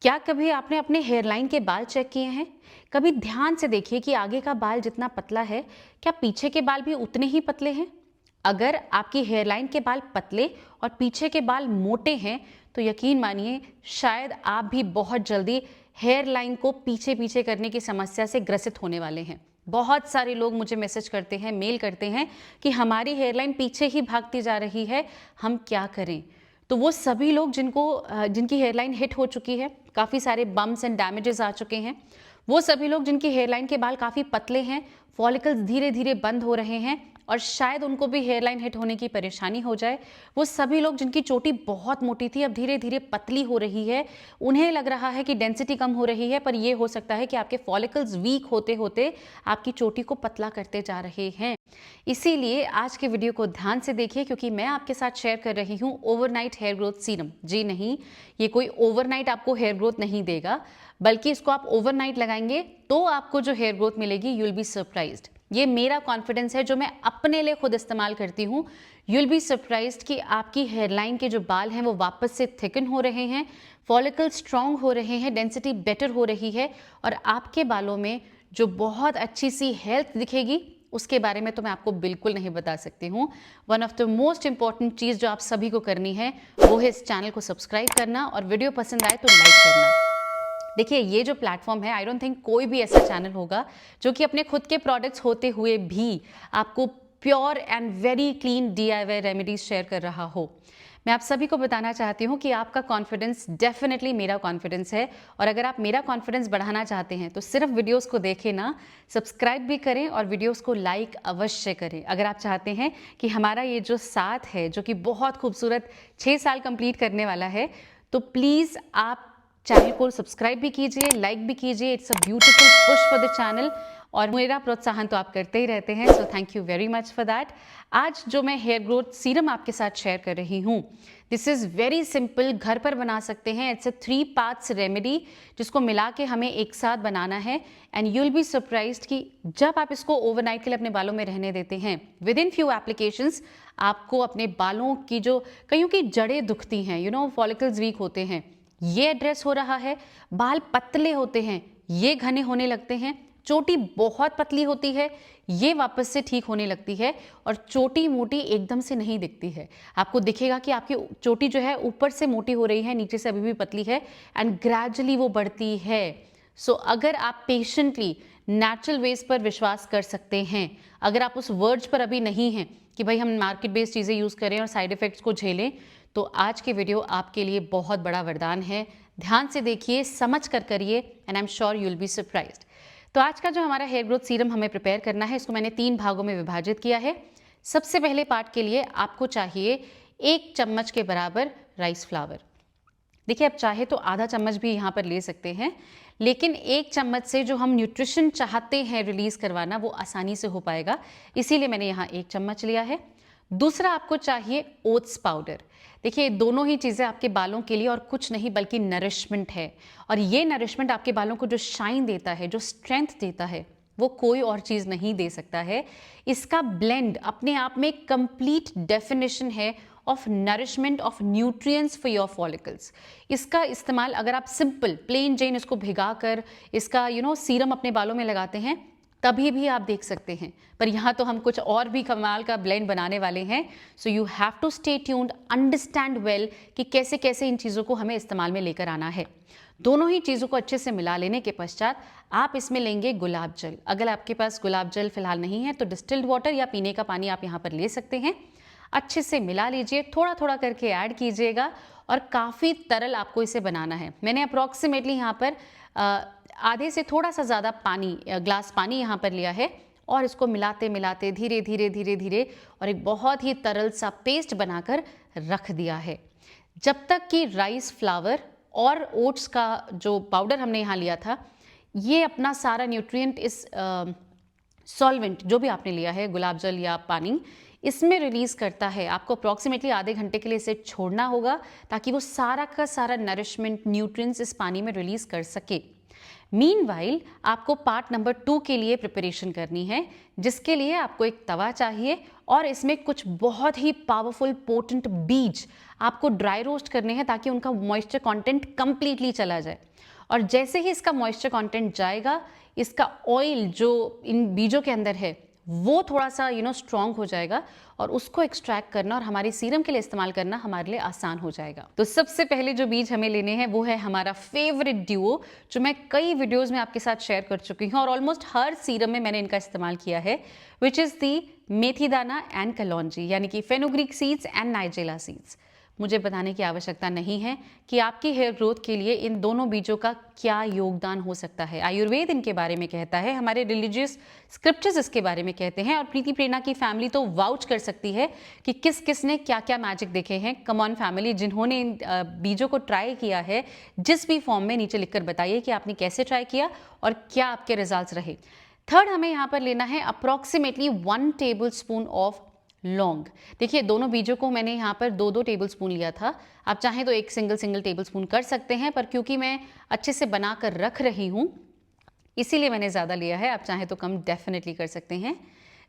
क्या कभी आपने अपने हेयरलाइन के बाल चेक किए हैं? कभी ध्यान से देखिए कि आगे का बाल जितना पतला है, क्या पीछे के बाल भी उतने ही पतले हैं? अगर आपकी हेयरलाइन के बाल पतले और पीछे के बाल मोटे हैं, तो यकीन मानिए शायद आप भी बहुत जल्दी हेयरलाइन को पीछे पीछे करने की समस्या से ग्रसित होने वाले हैं। बहुत सारे लोग मुझे मैसेज करते हैं, मेल करते हैं कि हमारी हेयरलाइन पीछे ही भागती जा रही है, हम क्या करें? तो वो सभी लोग जिनकी हेयरलाइन हिट हो चुकी है, काफ़ी सारे बम्प्स एंड डैमेजेस आ चुके हैं, वो सभी लोग जिनकी हेयरलाइन के बाल काफ़ी पतले हैं, फॉलिकल्स धीरे धीरे बंद हो रहे हैं और शायद उनको भी हेयरलाइन हिट होने की परेशानी हो जाए, वो सभी लोग जिनकी चोटी बहुत मोटी थी अब धीरे धीरे पतली हो रही है, उन्हें लग रहा है कि डेंसिटी कम हो रही है, पर यह हो सकता है कि आपके फॉलिकल्स वीक होते होते आपकी चोटी को पतला करते जा रहे हैं। इसीलिए आज के वीडियो को ध्यान से देखिए, क्योंकि मैं आपके साथ शेयर कर रही हूँ ओवरनाइट हेयर ग्रोथ सीरम। जी नहीं, ये कोई ओवरनाइट आपको हेयर ग्रोथ नहीं देगा, बल्कि इसको आप ओवरनाइट लगाएंगे तो आपको जो हेयर ग्रोथ मिलेगी, यू विल बी सरप्राइज्ड। ये मेरा कॉन्फिडेंस है जो मैं अपने लिए खुद इस्तेमाल करती हूँ। यू विल बी सरप्राइज्ड कि आपकी हेयरलाइन के जो बाल हैं वो वापस से थिकन हो रहे हैं, फॉलिकल स्ट्रांग हो रहे हैं, डेंसिटी बेटर हो रही है और आपके बालों में जो बहुत अच्छी सी हेल्थ दिखेगी, उसके बारे में तो मैं आपको बिल्कुल नहीं बता सकती हूँ। One of the most important चीज़ जो आप सभी को करनी है वो है इस चैनल को सब्सक्राइब करना और वीडियो पसंद आए तो लाइक करना। देखिए, ये जो प्लेटफॉर्म है, आई डोंट थिंक कोई भी ऐसा चैनल होगा जो कि अपने खुद के प्रोडक्ट्स होते हुए भी आपको pure and very clean DIY remedies share कर रहा हो। मैं आप सभी को बताना चाहती हूँ कि आपका कॉन्फिडेंस डेफिनेटली मेरा कॉन्फिडेंस है और अगर आप मेरा कॉन्फिडेंस बढ़ाना चाहते हैं तो सिर्फ वीडियोस को देखें ना, सब्सक्राइब भी करें और वीडियोस को लाइक अवश्य करें। अगर आप चाहते हैं कि हमारा ये जो साथ है, जो कि बहुत खूबसूरत 6 साल कंप्लीट करने वाला है, तो प्लीज़ आप चैनल को सब्सक्राइब भी कीजिए, लाइक भी कीजिए। It's a beautiful push for the channel और मेरा प्रोत्साहन तो आप करते ही रहते हैं, so thank you very much for that. आज जो मैं हेयर ग्रोथ सीरम आपके साथ शेयर कर रही हूँ, दिस इज़ वेरी सिंपल, घर पर बना सकते हैं। इट्स अ 3 पार्ट्स रेमेडी जिसको मिला के हमें एक साथ बनाना है and you will be surprised कि जब आप इसको ओवरनाइट के लिए अपने बालों में रहने देते हैं, विद इन फ्यू एप्लीकेशंस आपको अपने बालों की जो कईयों की जड़ें दुखती हैं, फॉलिकल्स वीक होते हैं, ये एड्रेस हो रहा है। बाल पतले होते हैं, ये घने होने लगते हैं। चोटी बहुत पतली होती है, ये वापस से ठीक होने लगती है और चोटी मोटी एकदम से नहीं दिखती है। आपको दिखेगा कि आपकी चोटी जो है ऊपर से मोटी हो रही है, नीचे से अभी भी पतली है एंड ग्रेजुअली वो बढ़ती है। सो अगर आप पेशेंटली नेचुरल वेज पर विश्वास कर सकते हैं, अगर आप उस वर्ड्स पर अभी नहीं हैं कि भाई हम मार्केट बेस्ड चीज़ें यूज़ करें और साइड इफ़ेक्ट्स को झेलें, तो आज के वीडियो आपके लिए बहुत बड़ा वरदान है। ध्यान से देखिए, समझ कर करिए and I am sure you will be surprised. तो आज का जो हमारा हेयर ग्रोथ सीरम हमें प्रिपेयर करना है, इसको मैंने 3 भागों में विभाजित किया है। सबसे पहले पार्ट के लिए आपको चाहिए 1 चम्मच के बराबर राइस फ्लावर। देखिए, आप चाहे तो आधा चम्मच भी यहाँ पर ले सकते हैं, लेकिन 1 चम्मच से जो हम न्यूट्रिशन चाहते हैं रिलीज करवाना, वो आसानी से हो पाएगा, इसीलिए मैंने यहाँ 1 चम्मच लिया है। दूसरा आपको चाहिए ओट्स पाउडर। देखिए, दोनों ही चीज़ें आपके बालों के लिए और कुछ नहीं बल्कि नरिशमेंट है और ये नरिशमेंट आपके बालों को जो शाइन देता है, जो स्ट्रेंथ देता है, वो कोई और चीज़ नहीं दे सकता है। इसका ब्लेंड अपने आप में कंप्लीट डेफिनेशन है of nourishment of nutrients for your follicles. इसका इस्तेमाल अगर आप सिंपल प्लेन जैन इसको भिगा कर इसका सीरम अपने बालों में लगाते हैं, तभी भी आप देख सकते हैं, पर यहाँ तो हम कुछ और भी कमाल का ब्लेंड बनाने वाले हैं। So you have to stay tuned, understand well कि कैसे कैसे इन चीज़ों को हमें इस्तेमाल में लेकर आना है। दोनों ही चीज़ों को अच्छे से मिला लेने के पश्चात आप इसमें लेंगे गुलाब जल। अगर आपके पास गुलाब जल फिलहाल नहीं है तो डिस्टिल्ड वाटर या पीने का पानी आप यहाँ पर ले सकते हैं। अच्छे से मिला लीजिए, थोड़ा थोड़ा करके ऐड कीजिएगा और काफ़ी तरल आपको इसे बनाना है। मैंने अप्रॉक्सीमेटली यहाँ पर आधे से थोड़ा सा ज़्यादा ग्लास पानी यहाँ पर लिया है और इसको मिलाते मिलाते धीरे धीरे धीरे धीरे और एक बहुत ही तरल सा पेस्ट बनाकर रख दिया है, जब तक कि राइस फ्लावर और ओट्स का जो पाउडर हमने यहाँ लिया था, ये अपना सारा न्यूट्रिएंट इस सॉल्वेंट जो भी आपने लिया है, गुलाब जल या पानी, इसमें रिलीज करता है। आपको अप्रॉक्सीमेटली आधे घंटे के लिए इसे छोड़ना होगा ताकि वो सारा का सारा नरिशमेंट न्यूट्रिएंट्स इस पानी में रिलीज कर सके। मीनवाइल आपको पार्ट नंबर 2 के लिए प्रिपरेशन करनी है, जिसके लिए आपको एक तवा चाहिए और इसमें कुछ बहुत ही पावरफुल पोटेंट बीज आपको ड्राई रोस्ट करने हैं ताकि उनका मॉइस्चर कंटेंट कंप्लीटली चला जाए। और जैसे ही इसका मॉइस्चर कंटेंट जाएगा, इसका ऑयल जो इन बीजों के अंदर है वो थोड़ा सा स्ट्रॉन्ग हो जाएगा और उसको एक्सट्रैक्ट करना और हमारे सीरम के लिए इस्तेमाल करना हमारे लिए आसान हो जाएगा। तो सबसे पहले जो बीज हमें लेने हैं वो है हमारा फेवरेट ड्यूओ, जो मैं कई वीडियोस में आपके साथ शेयर कर चुकी हूँ और ऑलमोस्ट हर सीरम में मैंने इनका इस्तेमाल किया है, विच इज़ दी मेथी दाना एंड कलौंजी, यानी कि fenugreek seeds and nigella seeds. मुझे बताने की आवश्यकता नहीं है कि आपकी हेयर ग्रोथ के लिए इन दोनों बीजों का क्या योगदान हो सकता है। आयुर्वेद इनके बारे में कहता है, हमारे रिलीजियस स्क्रिप्चर्स इसके बारे में कहते हैं और प्रीति प्रेरणा की फैमिली तो वाउच कर सकती है कि किस किस ने क्या क्या मैजिक देखे हैं। कमॉन फैमिली, जिन्होंने इन बीजों को ट्राई किया है जिस भी फॉर्म में, नीचे लिखकर बताइए कि आपने कैसे ट्राई किया और क्या आपके रिजल्ट्स रहे। थर्ड, हमें यहाँ पर लेना है अप्रॉक्सीमेटली 1 टेबल स्पून ऑफ लौंग। देखिए दोनों बीजों को मैंने यहाँ पर 2-2 टेबल स्पून लिया था, आप चाहें तो एक सिंगल टेबल स्पून कर सकते हैं, पर क्योंकि मैं अच्छे से बना कर रख रही हूँ इसीलिए मैंने ज़्यादा लिया है। आप चाहें तो कम डेफिनेटली कर सकते हैं।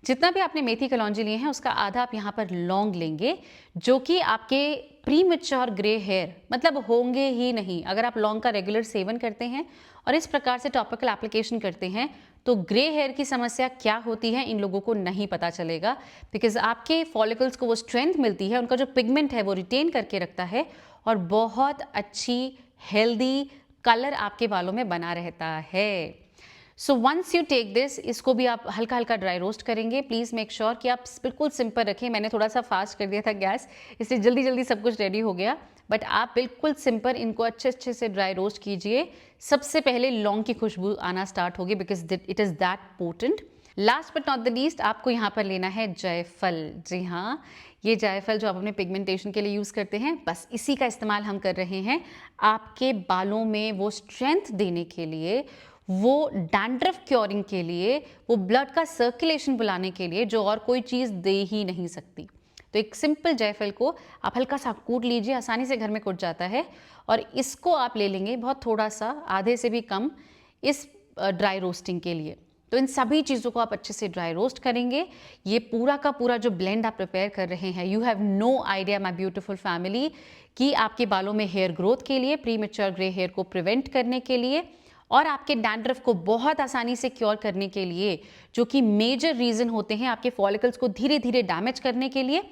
जितना भी आपने मेथी कलौंजी लिए हैं उसका आधा आप यहाँ पर लौंग लेंगे, जो कि आपके प्री मैच्योर ग्रे हेयर मतलब होंगे ही नहीं। अगर आप लौंग का रेगुलर सेवन करते हैं और इस प्रकार से टॉपिकल एप्लीकेशन करते हैं तो ग्रे हेयर की समस्या क्या होती है इन लोगों को नहीं पता चलेगा, बिकॉज आपके फॉलिकल्स को वो स्ट्रेंथ मिलती है, उनका जो पिगमेंट है वो रिटेन करके रखता है और बहुत अच्छी हेल्दी कलर आपके बालों में बना रहता है। So once you take this, इसको भी आप हल्का हल्का ड्राई रोस्ट करेंगे। प्लीज़ मेक श्योर कि आप बिल्कुल सिंपल रखें। मैंने थोड़ा सा फास्ट कर दिया था गैस, इसलिए जल्दी जल्दी सब कुछ रेडी हो गया, बट आप बिल्कुल सिंपल इनको अच्छे से ड्राई रोस्ट कीजिए। सबसे पहले लौंग की खुशबू आना स्टार्ट होगी because it is that potent. Last but not the least, आपको यहाँ पर लेना है जायफल। जी हाँ, ये जायफल जो आप अपने पिगमेंटेशन के लिए यूज़ करते हैं, बस इसी का इस्तेमाल हम कर रहे हैं आपके बालों में वो स्ट्रेंथ देने के लिए, वो डैंड्रफ क्योरिंग के लिए, वो ब्लड का सर्कुलेशन बुलाने के लिए, जो और कोई चीज़ दे ही नहीं सकती। तो एक सिंपल जायफल को आप हल्का सा कूट लीजिए, आसानी से घर में कूट जाता है, और इसको आप ले लेंगे बहुत थोड़ा सा, आधे से भी कम, इस ड्राई रोस्टिंग के लिए। तो इन सभी चीज़ों को आप अच्छे से ड्राई रोस्ट करेंगे। ये पूरा का पूरा जो ब्लेंड आप प्रिपेयर कर रहे हैं, you have no idea my beautiful family, कि आपके बालों में हेयर ग्रोथ के लिए, प्री मैच्योर ग्रे हेयर को प्रिवेंट करने के लिए और आपके डैंड्रफ को बहुत आसानी से क्योर करने के लिए, जो कि मेजर रीज़न होते हैं आपके फॉलिकल्स को धीरे धीरे डैमेज करने के लिए,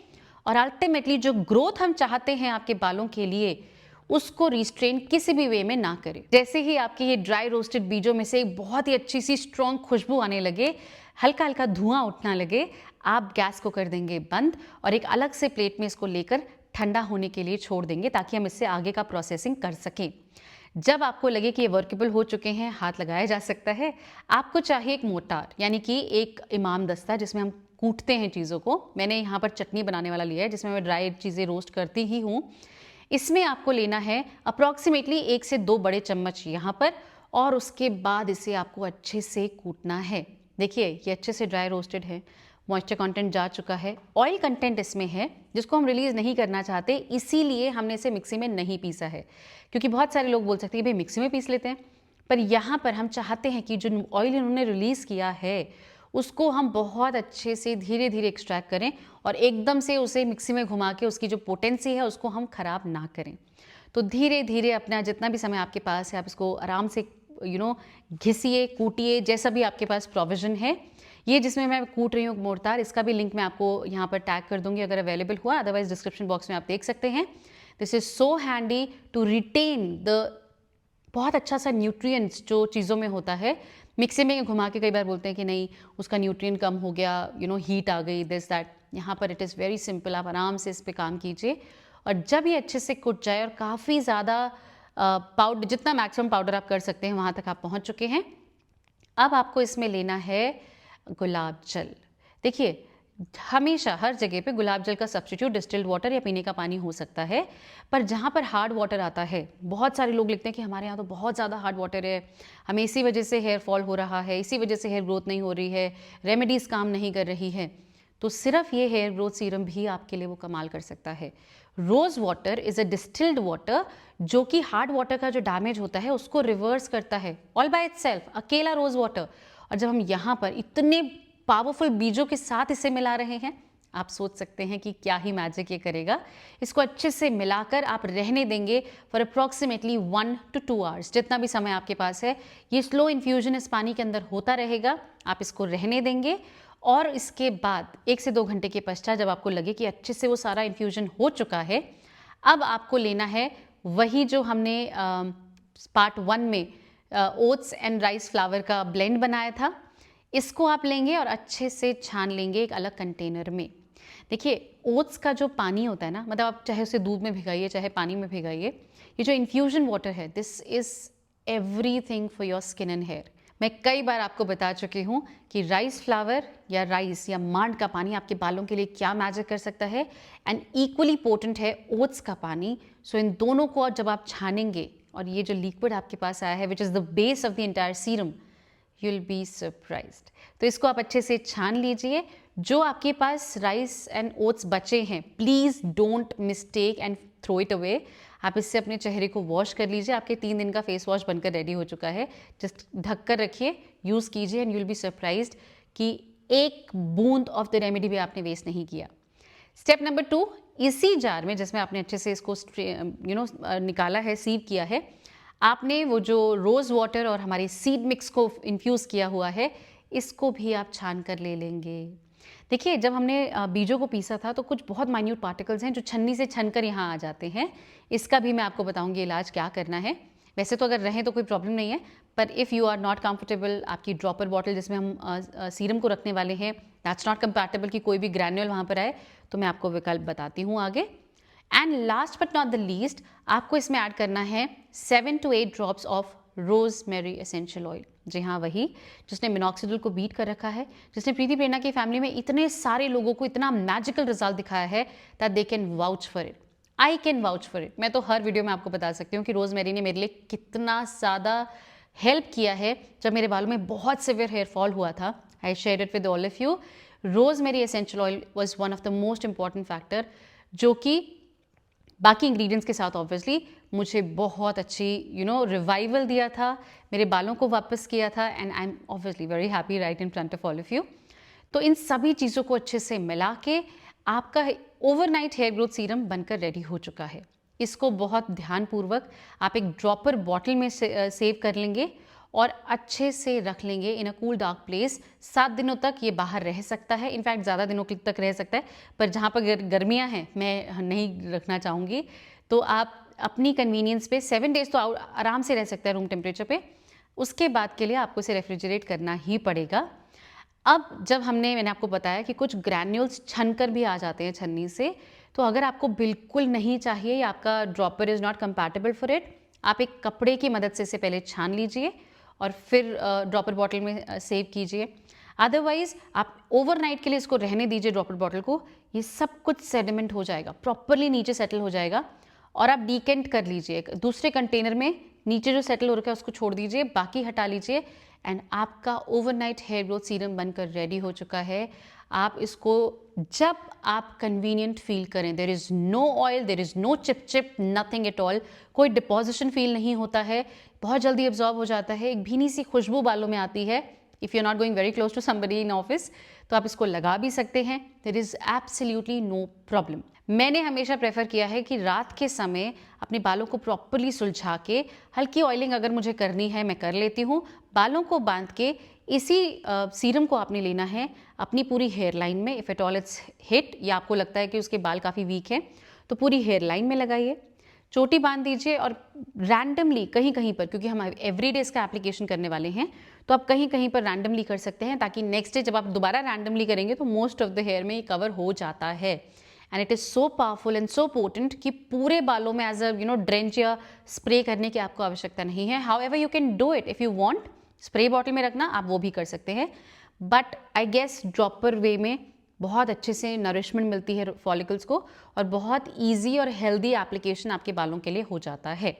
और अल्टीमेटली जो ग्रोथ हम चाहते हैं आपके बालों के लिए उसको रिस्ट्रेन किसी भी वे में ना करें। जैसे ही आपके ये ड्राई रोस्टेड बीजों में से एक बहुत ही अच्छी सी स्ट्रॉन्ग खुशबू आने लगे, हल्का हल्का धुआं उठना लगे, आप गैस को कर देंगे बंद और एक अलग से प्लेट में इसको लेकर ठंडा होने के लिए छोड़ देंगे, ताकि हम इससे आगे का प्रोसेसिंग कर सकें। जब आपको लगे कि ये वर्केबल हो चुके हैं, हाथ लगाया जा सकता है, आपको चाहिए एक मोटार, यानी कि एक इमाम दस्ता जिसमें हम कूटते हैं चीज़ों को। मैंने यहाँ पर चटनी बनाने वाला लिया है जिसमें मैं ड्राई चीज़ें रोस्ट करती ही हूँ। इसमें आपको लेना है अप्रॉक्सीमेटली 1 से 2 बड़े चम्मच यहाँ पर, और उसके बाद इसे आपको अच्छे से कूटना है। देखिए ये अच्छे से ड्राई रोस्टेड है, मॉइस्चर कंटेंट जा चुका है, ऑयल कंटेंट इसमें है जिसको हम रिलीज़ नहीं करना चाहते, इसीलिए हमने इसे मिक्सी में नहीं पीसा है। क्योंकि बहुत सारे लोग बोल सकते हैं भाई मिक्सी में पीस लेते हैं, पर यहाँ पर हम चाहते हैं कि जो ऑयल इन्होंने रिलीज़ किया है उसको हम बहुत अच्छे से धीरे धीरे एक्सट्रैक्ट करें और एकदम से उसे मिक्सी में घुमा के उसकी जो पोटेंसी है उसको हम ख़राब ना करें। तो धीरे धीरे अपना जितना भी समय आपके पास है आप इसको आराम से घिसिए, कूटिए, जैसा भी आपके पास प्रोविज़न है। ये जिसमें मैं कूट रही हूँ मोर्टार, इसका भी लिंक मैं आपको यहाँ पर टैग कर दूंगी अगर अवेलेबल हुआ, अदरवाइज डिस्क्रिप्शन बॉक्स में आप देख सकते हैं। This is so handy to retain the बहुत अच्छा सा न्यूट्रिएंट्स जो चीज़ों में होता है। मिक्सी में घुमा के कई बार बोलते हैं कि नहीं उसका न्यूट्रिएंट कम हो गया, हीट आ गई, दिस दैट। यहाँ पर इट इज़ वेरी सिंपल, आप आराम से इस पर काम कीजिए और जब ये अच्छे से कुट जाए और काफ़ी ज़्यादा पाउडर, जितना मैक्सिमम पाउडर आप कर सकते हैं वहाँ तक आप पहुँच चुके हैं। अब आपको इसमें लेना है गुलाब जल। देखिए हमेशा हर जगह पे गुलाब जल का सब्स्टिट्यूट डिस्टिल्ड वाटर या पीने का पानी हो सकता है, पर जहाँ पर हार्ड वाटर आता है, बहुत सारे लोग लिखते हैं कि हमारे यहाँ तो बहुत ज़्यादा हार्ड वाटर है, हमें इसी वजह से हेयर फॉल हो रहा है, इसी वजह से हेयर ग्रोथ नहीं हो रही है, रेमेडीज़ काम नहीं कर रही है। तो सिर्फ ये हेयर ग्रोथ सीरम भी आपके लिए वो कमाल कर सकता है। Rose water is a distilled water जो कि हार्ड वाटर का जो डैमेज होता है उसको रिवर्स करता है ऑल बाय इटसेल्फ, अकेला रोज़ वाटर। और जब हम यहाँ पर इतने पावरफुल बीजों के साथ इसे मिला रहे हैं, आप सोच सकते हैं कि क्या ही मैजिक ये करेगा। इसको अच्छे से मिलाकर आप रहने देंगे फॉर अप्रॉक्सीमेटली 1 to 2 आवर्स, जितना भी समय आपके पास है। ये स्लो इन्फ्यूजन इस पानी के अंदर होता रहेगा, आप इसको रहने देंगे और इसके बाद 1 से 2 घंटे के पश्चात जब आपको लगे कि अच्छे से वो सारा इन्फ्यूजन हो चुका है, अब आपको लेना है वही जो हमने पार्ट 1 में ओट्स एंड राइस फ्लावर का ब्लेंड बनाया था। इसको आप लेंगे और अच्छे से छान लेंगे एक अलग कंटेनर में। देखिए, ओट्स का जो पानी होता है ना, मतलब आप चाहे उसे दूध में भिगाइए चाहे पानी में भिगाइए, ये जो इन्फ्यूजन वाटर है, this is everything for your skin and hair. मैं कई बार आपको बता चुकी हूँ कि राइस फ्लावर या राइस या मांड का पानी आपके बालों के लिए क्या मैजिक कर सकता है, एंड इक्वली पोटेंट है ओट्स का पानी। सो इन दोनों को जब आप छानेंगे और ये जो लिक्विड आपके पास आया है, which is the base of the entire serum, you will be surprised. तो इसको आप अच्छे से छान लीजिए। जो आपके पास राइस एंड ओट्स बचे हैं, please don't mistake and throw it away. आप इससे अपने चेहरे को वॉश कर लीजिए। आपके 3 दिन का फेस वॉश बनकर रेडी हो चुका है। जस्ट ढक कर रखिए, यूज़ कीजिए and you will be surprised कि एक बूंद ऑफ द रेमेडी भी आपने वेस्ट नहीं किया। स्टेप नंबर 2, इसी जार में जिसमें आपने अच्छे से इसको निकाला है, सीव किया है, आपने वो जो रोज़ वाटर और हमारी सीड मिक्स को इन्फ्यूज़ किया हुआ है, इसको भी आप छान कर ले लेंगे। देखिए, जब हमने बीजों को पीसा था तो कुछ बहुत माइन्यूट पार्टिकल्स हैं जो छन्नी से छन कर यहाँ आ जाते हैं। इसका भी मैं आपको बताऊंगी इलाज क्या करना है। वैसे तो अगर रहें तो कोई प्रॉब्लम नहीं है, पर if you are not comfortable, आपकी ड्रॉपर बॉटल जिसमें हम सीरम को रखने वाले हैं, दैट्स नॉट कंपैटिबल कि कोई भी ग्रैन्यूल वहाँ पर आए, तो मैं आपको विकल्प बताती हूँ आगे। And last but not the least, आपको इसमें ऐड करना है 7 to 8 drops of rosemary essential oil. जी हाँ, वही जिसने मिनॉक्सिडिल को बीट कर रखा है, जिसने प्रीति प्रेरणा की फैमिली में इतने सारे लोगों को इतना मैजिकल रिजल्ट दिखाया है that they can vouch for it. I can vouch for it. मैं तो हर वीडियो में आपको बता सकती हूँ कि रोजमेरी ने मेरे लिए कितना ज़्यादा हेल्प किया है। जब मेरे बालों में बहुत सिवियर हेयर फॉल हुआ था, I share it with all of you. Rosemary essential oil was one of the most important factor, जो कि बाकी इंग्रेडिएंट्स के साथ ऑब्वियसली मुझे बहुत अच्छी रिवाइवल दिया था, मेरे बालों को वापस किया था, and I am obviously very happy right in front of all of you. तो इन सभी चीज़ों को अच्छे से मिला के आपका ओवरनाइट हेयर ग्रोथ सीरम बनकर रेडी हो चुका है। इसको बहुत ध्यानपूर्वक आप एक ड्रॉपर बॉटल में सेव कर लेंगे और अच्छे से रख लेंगे इन अ कूल डार्क प्लेस। 7 दिनों तक ये बाहर रह सकता है, इनफैक्ट ज़्यादा दिनों तक रह सकता है, पर जहाँ पर गर्मियाँ हैं मैं नहीं रखना चाहूँगी। तो आप अपनी कन्वीनियंस पे 7 डेज़ तो आराम से रह सकता है रूम टेम्परेचर पे। उसके बाद के लिए आपको इसे रेफ्रिजरेट करना ही पड़ेगा। अब जब मैंने आपको बताया कि कुछ ग्रैन्यूल्स छनकर भी आ जाते हैं छन्नी से, तो अगर आपको बिल्कुल नहीं चाहिए या आपका dropper is not compatible for it, आप एक कपड़े की मदद से इसे पहले छान लीजिए और फिर ड्रॉपर बॉटल में सेव कीजिए। अदरवाइज आप ओवरनाइट के लिए इसको रहने दीजिए ड्रॉपर बॉटल को। ये सब कुछ सेडिमेंट हो जाएगा, प्रॉपरली नीचे सेटल हो जाएगा, और आप डिकेंट कर लीजिए दूसरे कंटेनर में। नीचे जो सेटल हो रखा है उसको छोड़ दीजिए, बाकी हटा लीजिए, एंड आपका ओवरनाइट हेयर ग्रोथ सीरम बनकर रेडी हो चुका है। आप इसको जब आप कन्वीनियंट फील करें, there is no oil, there is no chip chip, nothing at all, कोई डिपोजिशन फील नहीं होता है, बहुत जल्दी एब्जॉर्ब हो जाता है, एक भीनी सी खुशबू बालों में आती है। If you are not going very close to somebody in office, तो आप इसको लगा भी सकते हैं, there is absolutely no problem. मैंने हमेशा प्रेफर किया है कि रात के समय अपने बालों को प्रॉपरली सुलझा के, हल्की ऑयलिंग अगर मुझे करनी है मैं कर लेती हूँ, बालों को बांध के इसी सीरम को आपने लेना है अपनी पूरी हेयर लाइन में। If at all it's hit या आपको लगता है कि उसके बाल काफ़ी वीक हैं, तो पूरी हेयर लाइन में लगाइए, चोटी बांध दीजिए, और रैंडमली कहीं कहीं पर, क्योंकि हम एवरीडे इसका एप्लीकेशन करने वाले हैं, तो आप कहीं कहीं पर रैंडमली कर सकते हैं, ताकि नेक्स्ट डे जब आप दोबारा रैंडमली करेंगे तो मोस्ट ऑफ द हेयर में ये कवर हो जाता है। And it is so powerful and so potent कि पूरे बालों में एज अ ड्रेंच या स्प्रे करने की आपको आवश्यकता नहीं है। However you can do it if you want, spray bottle में रखना आप वो भी कर सकते हैं, बट आई गेस ड्रॉपर वे में बहुत अच्छे से नरिशमेंट मिलती है फॉलिकल्स को, और बहुत ईजी और हेल्दी एप्लीकेशन आपके बालों के लिए हो जाता है।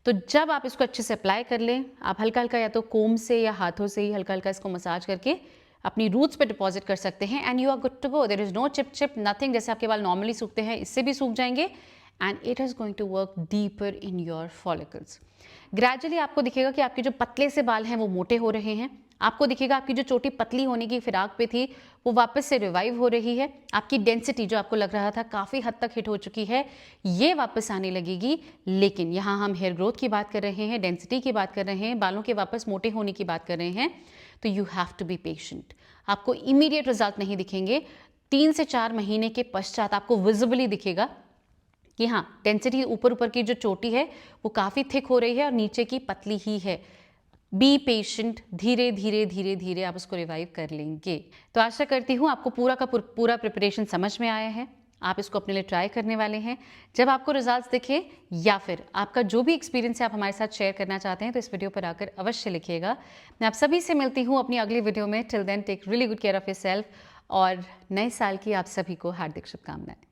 तो जब आप इसको अच्छे से अप्लाई कर लें, आप हल्का हल्का या तो कोम से या हाथों से ही हल्का हल्का इसको मसाज करके अपनी रूट्स पे डिपॉजिट कर सकते हैं, and you are good to go. There is no chip chip, nothing. जैसे आपके बाल नॉर्मली सूखते हैं, इससे भी सूख जाएंगे, and it is going to work deeper in your follicles. Gradually आपको दिखेगा कि आपके जो पतले से बाल हैं वो मोटे हो रहे हैं, आपको दिखेगा आपकी जो चोटी पतली होने की फिराक पे थी वो वापस से रिवाइव हो रही है। आपकी डेंसिटी जो आपको लग रहा था काफ़ी हद तक हिट हो चुकी है, ये वापस आने लगेगी। लेकिन यहाँ हम हेयर ग्रोथ की बात कर रहे हैं, डेंसिटी की बात कर रहे हैं, बालों के वापस मोटे होने की बात कर रहे हैं, तो you have to be patient. आपको इमीडिएट रिजल्ट नहीं दिखेंगे, 3 से 4 महीने के पश्चात आपको विजिबली दिखेगा कि हाँ, डेंसिटी ऊपर ऊपर की जो चोटी है वो काफ़ी थिक हो रही है और नीचे की पतली ही है। बी पेशेंट, धीरे धीरे धीरे धीरे आप उसको रिवाइव कर लेंगे। तो आशा करती हूँ आपको पूरा का पूरा प्रिपरेशन समझ में आया है, आप इसको अपने लिए ट्राई करने वाले हैं। जब आपको रिजल्ट्स दिखे या फिर आपका जो भी एक्सपीरियंस है आप हमारे साथ शेयर करना चाहते हैं तो इस वीडियो पर आकर अवश्य लिखिएगा। मैं आप सभी से मिलती हूँ अपनी अगली वीडियो में। Till then take really good care of yourself और नए साल की आप सभी को हार्दिक शुभकामनाएं।